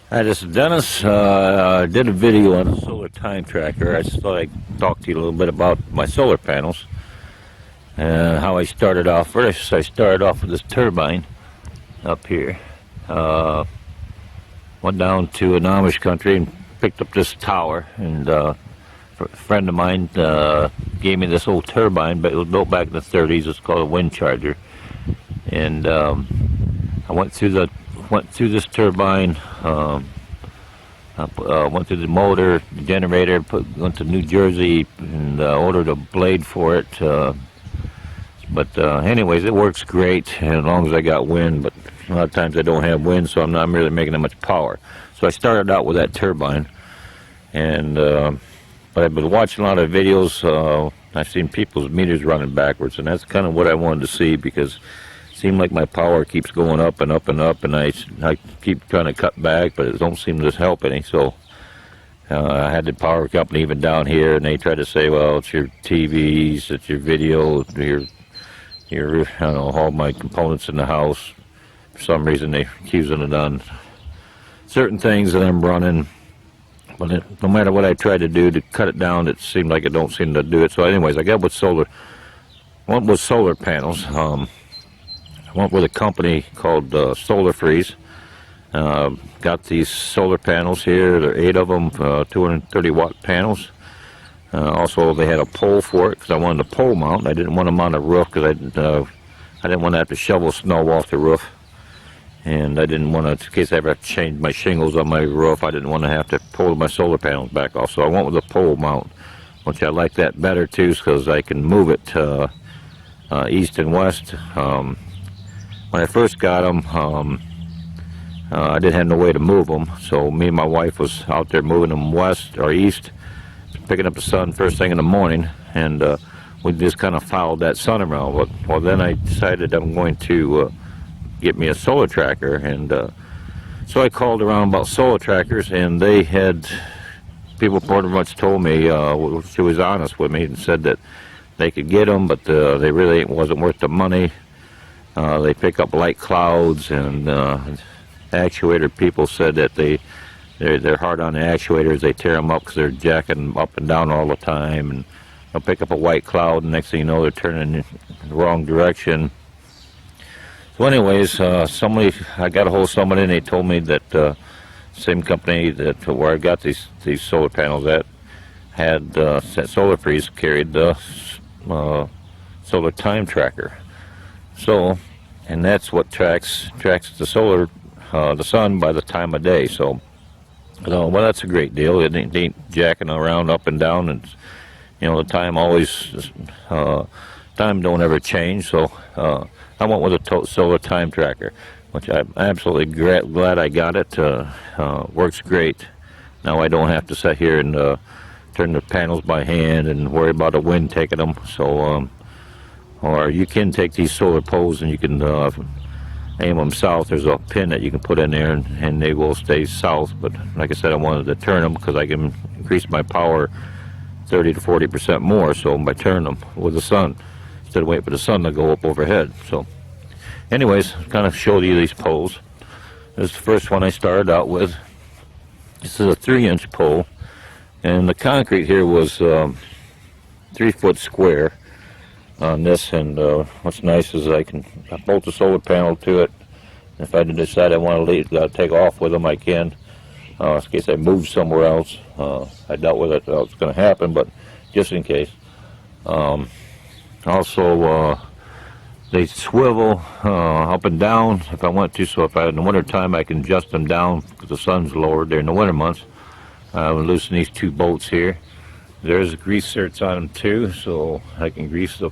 Hi, this is Dennis. I did a video on a solar time tracker. I just thought I'd talk to you a little bit about my solar panels and how I started off. First, I started off with this turbine up here. Went down to an Amish country and picked up this tower, and a friend of mine gave me this old turbine, but it was built back in the 30s. It's called a wind charger, and I went through this turbine. Went through the motor, the generator, went to New Jersey and ordered a blade for it. But anyways, it works great as long as I got wind. But a lot of times I don't have wind, so I'm not really making that much power. So I started out with that turbine, and but I've been watching a lot of videos. I've seen people's meters running backwards, and that's kind of what I wanted to see, because seemed like my power keeps going up and up and up, and I keep trying to cut back, but it don't seem to help any. So I had the power company even down here, and they tried to say, well, it's your TVs, it's your video, your I don't know, all my components in the house. For some reason they're accusing it on certain things that I'm running, but no matter what I tried to do to cut it down, it seemed like it don't seem to do it. So anyways, I got with solar panels. I went with a company called Solar Freeze. Got these solar panels here. There are 8 of them, 230 watt panels. Also, they had a pole for it because I wanted a pole mount. I didn't want them on the roof because I didn't want to have to shovel snow off the roof, and I didn't want to, in case I ever have to change my shingles on my roof, I didn't want to have to pull my solar panels back off. So I went with a pole mount, which I like that better too, because I can move it east and west. When I first got them, I didn't have no way to move them, so me and my wife was out there moving them west or east, picking up the sun first thing in the morning, and we just kind of followed that sun around. Well, then I decided I'm going to get me a solar tracker, and so I called around about solar trackers, and they had, people pretty much told me, she was honest with me and said that they could get them, but they really wasn't worth the money. They pick up light clouds, and actuator people said that they're hard on the actuators. They tear them up because they're jacking them up and down all the time, and they'll pick up a white cloud, and next thing you know, they're turning in the wrong direction. So anyways, I got a hold of somebody, and they told me that same company that where I got these solar panels at had Solar Freeze carried the solar time tracker. So, and that's what tracks the sun by the time of day. So, well, that's a great deal. It ain't jacking around up and down, and the time always time don't ever change. So I went with a solar time tracker, which I'm absolutely glad I got it. Works great. Now I don't have to sit here and turn the panels by hand and worry about the wind taking them. So or you can take these solar poles and you can aim them south. There's a pin that you can put in there, and they will stay south. But like I said, I wanted to turn them because I can increase my power 30 to 40% more. So by turning them with the sun, instead of waiting for the sun to go up overhead. So anyways, kind of showed you these poles. This is the first one I started out with. This is a 3-inch pole, and the concrete here was 3 foot square on this, and what's nice is I can bolt the solar panel to it. If I decide I want to take off with them, I can, in case I move somewhere else. I doubt whether that's going to happen, but just in case. Also, they swivel up and down if I want to, so if in the winter time I can adjust them down because the sun's lower during the winter months. I will loosen these 2 bolts here. There's grease certs on them too, so I can grease the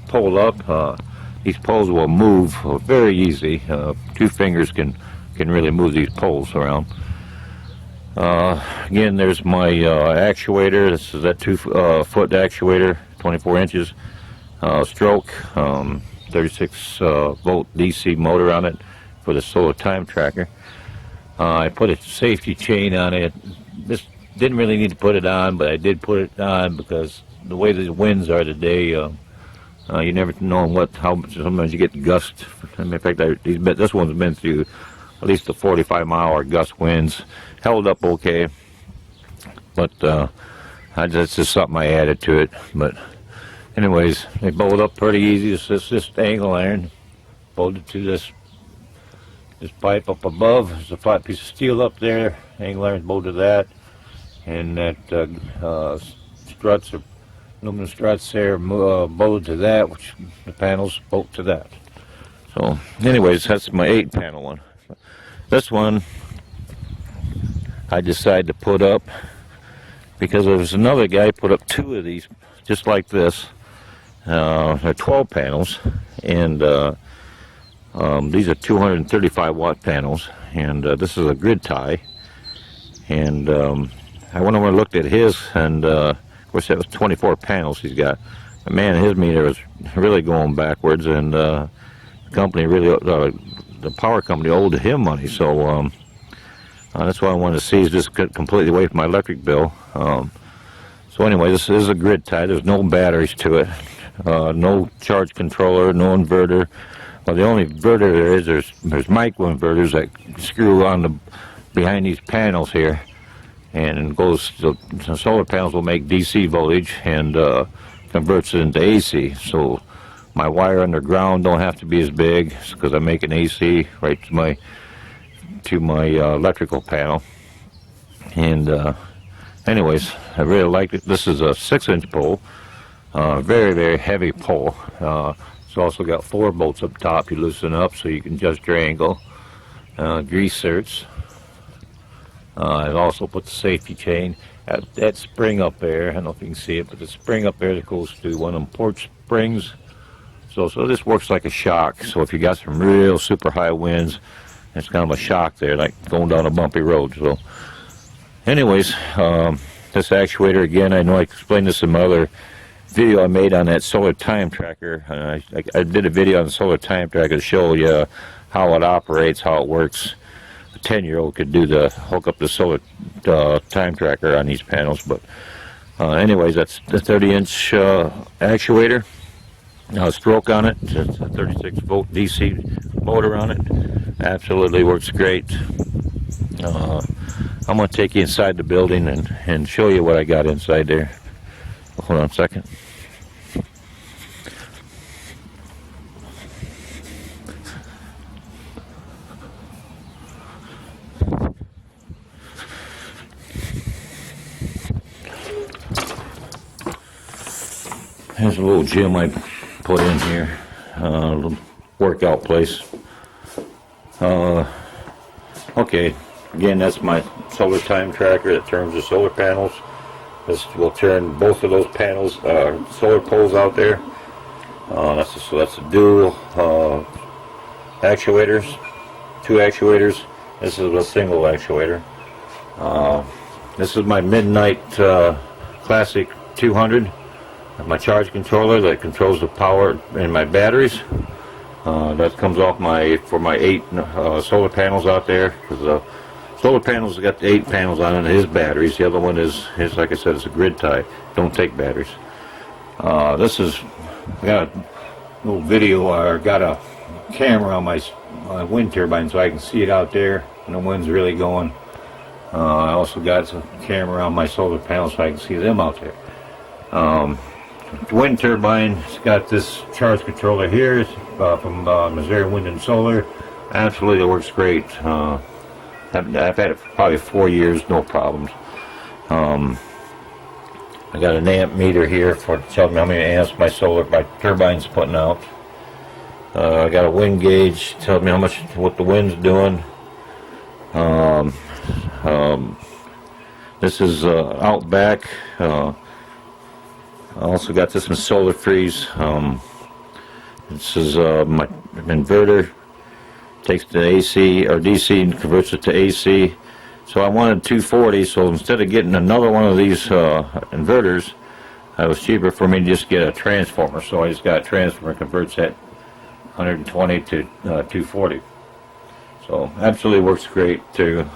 pole up. These poles will move very easy. 2 fingers can really move these poles around. Again, there's my actuator. This is that 2 foot actuator, 24 inches stroke, 36 volt DC motor on it for the solar time tracker. I put a safety chain on it. This didn't really need to put it on, but I did put it on because the way the winds are today, you never know how sometimes you get gusts. In fact, this one's been through at least the 45-mile-an-hour gust winds. Held up okay, but that's just something I added to it. But anyways, they bolt up pretty easy. It's just angle iron bolted to this pipe up above. There's a flat piece of steel up there. Angle iron bolted to that, and that struts or aluminum struts there bolted to that, which the panels bolt to that. So anyways, that's my 8-panel one. This one I decided to put up because there was another guy put up 2 of these just like this. They're 12 panels, and these are 235 watt panels, and this is a grid tie. And I went over and looked at his, and of course that was 24 panels he's got. But man, his meter was really going backwards, and the company really, the power company owed him money. So that's why I wanted to see is just completely away from my electric bill. So anyway, this is a grid tie. There's no batteries to it, no charge controller, no inverter. Well, the only inverter there is there's microinverters that screw on behind these panels here, and goes the solar panels will make DC voltage and converts it into AC. So my wire underground don't have to be as big because I make an AC right to my electrical panel. And anyways, I really like it. This is a 6-inch pole, very, very heavy pole. It's also got 4 bolts up top you loosen up so you can adjust your angle. Grease certs. I've also put the safety chain. That spring up there, I don't know if you can see it, but the spring up there that goes to one of them porch springs. So this works like a shock. So if you got some real super high winds, it's kind of a shock there, like going down a bumpy road. So anyways, this actuator, again, I know I explained this in my other video I made on that solar time tracker. I did a video on the solar time tracker to show you how it operates, how it works. A 10-year-old could hook up the solar time tracker on these panels. But anyways, that's the 30-inch actuator. Now stroke on it. It's a 36-volt DC motor on it. Absolutely works great. I'm going to take you inside the building and show you what I got inside there. Hold on a second. Here's a little gym I put in here, a little workout place. Okay, again, that's my solar time tracker that turns the solar panels. This will turn both of those panels, solar poles out there. That's a dual actuators, 2 actuators. This is a single actuator. This is my Midnight Classic 200. My charge controller that controls the power in my batteries. That comes off for my 8 solar panels out there. Because the solar panels got the 8 panels on it, his batteries. The other one is like I said, it's a grid tie. Don't take batteries. I got a little video, or got a camera on my wind turbine so I can see it out there and the wind's really going. I also got some camera on my solar panels so I can see them out there. The wind turbine, it's got this charge controller here. It's from Missouri Wind and Solar. Absolutely, it works great. I've had it for probably 4 years, no problems. I got an amp meter here for telling me how many amps my turbine's putting out. I got a wind gauge telling me what the wind's doing. This is out back. I also got this in Solar Freeze. This is my inverter. Takes the AC or DC and converts it to AC. So I wanted 240. So instead of getting another one of these inverters, it was cheaper for me to just get a transformer. So I just got a transformer that converts that 120 to 240. So absolutely works great too.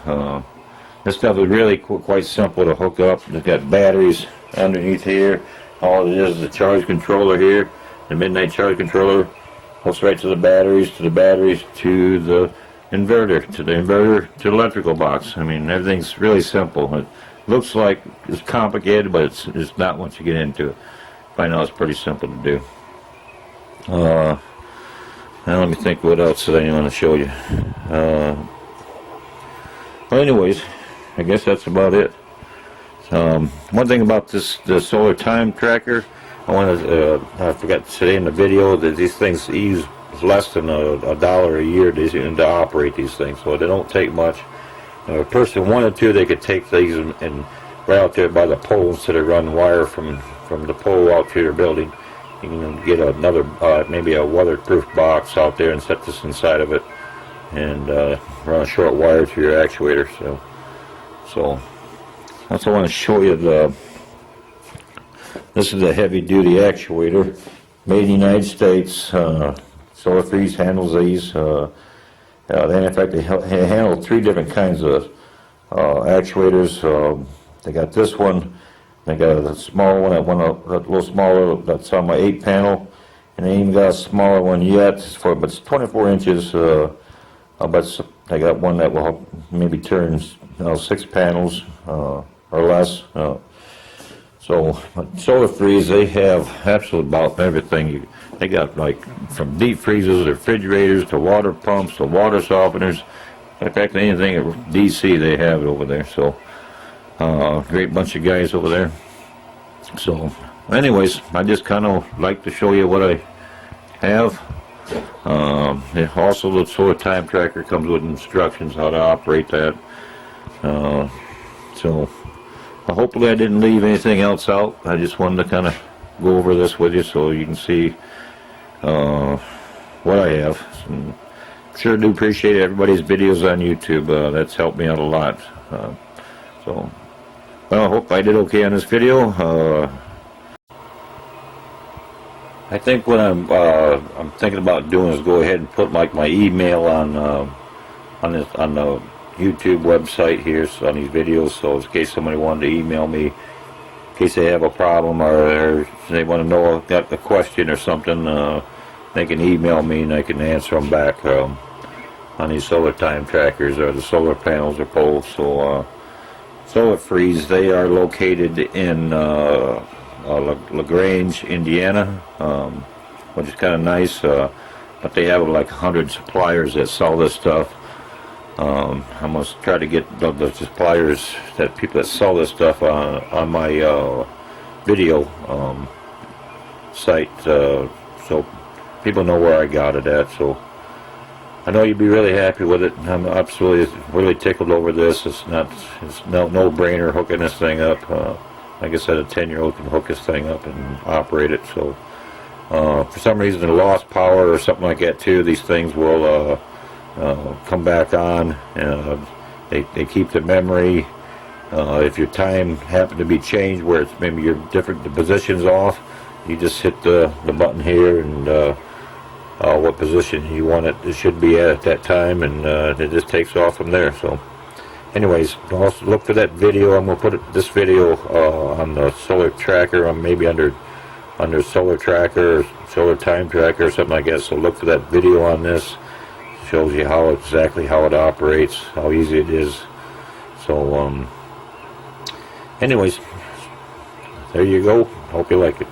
This stuff is really quite simple to hook up. It's got batteries underneath here. All it is the charge controller here, the Midnight charge controller, hooks right to the batteries, to the inverter to the electrical box. I mean, everything's really simple. It looks like it's complicated, but it's not once you get into it. Find out it's pretty simple to do. Now let me think what else did I want to show you. Well, anyways, I guess that's about it. One thing about the solar time tracker, I forgot to say in the video that these things use less than $1 a year to operate these things, so they don't take much. If a person wanted to, they could take these and right out there by the pole instead of run wire from the pole out to your building. You can get another, maybe a weatherproof box out there and set this inside of it and run a short wire to your actuator. So I also want to show you this is a heavy duty actuator made in the United States. Solar Freeze handles these. In fact, they handle 3 different kinds of actuators. They got this one. They got a small one, a little smaller, that's on my 8 panel, and they even got a smaller one yet, but it's 24 inches. But they got one that will maybe turn 6 panels or less. So Solar Freeze, they have absolutely about everything. They got like from deep freezers, refrigerators, to water pumps, to water softeners. In fact, anything at DC they have it over there. So great bunch of guys over there. So anyways, I just kind of like to show you what I have. Also, the solar time tracker comes with instructions how to operate that. So hopefully I didn't leave anything else out. I just wanted to kind of go over this with you so you can see what I have. And sure do appreciate everybody's videos on YouTube. That's helped me out a lot. Well, I hope I did okay on this video. I think what I'm thinking about doing is go ahead and put like my email on the YouTube website here, so on these videos, so in case somebody wanted to email me, in case they have a problem or they want to know, got a question or something, they can email me and I can answer them back on these solar time trackers or the solar panels or poles. So Solar Freeze, they are located in LaGrange, Indiana, which is kind of nice, but they have like 100 suppliers that sell this stuff. I must try to get the suppliers, that people that sell this stuff on my video site, so people know where I got it at. So I know you'd be really happy with it. I'm absolutely really tickled over this. It's no brainer hooking this thing up. Like I said, a 10-year-old can hook this thing up and operate it. So for some reason, they lost power or something like that too. These things will come back on. They keep the memory. If your time happened to be changed where it's maybe the position's off, you just hit the button here and what position you want it should be at that time, and it just takes off from there. So anyways, also look for that video. I'm going to put this video on the solar tracker, or maybe under solar tracker or solar time tracker or something like that. So look for that video on this. Shows you exactly how it operates, how easy it is. So anyways, there you go. Hope you like it.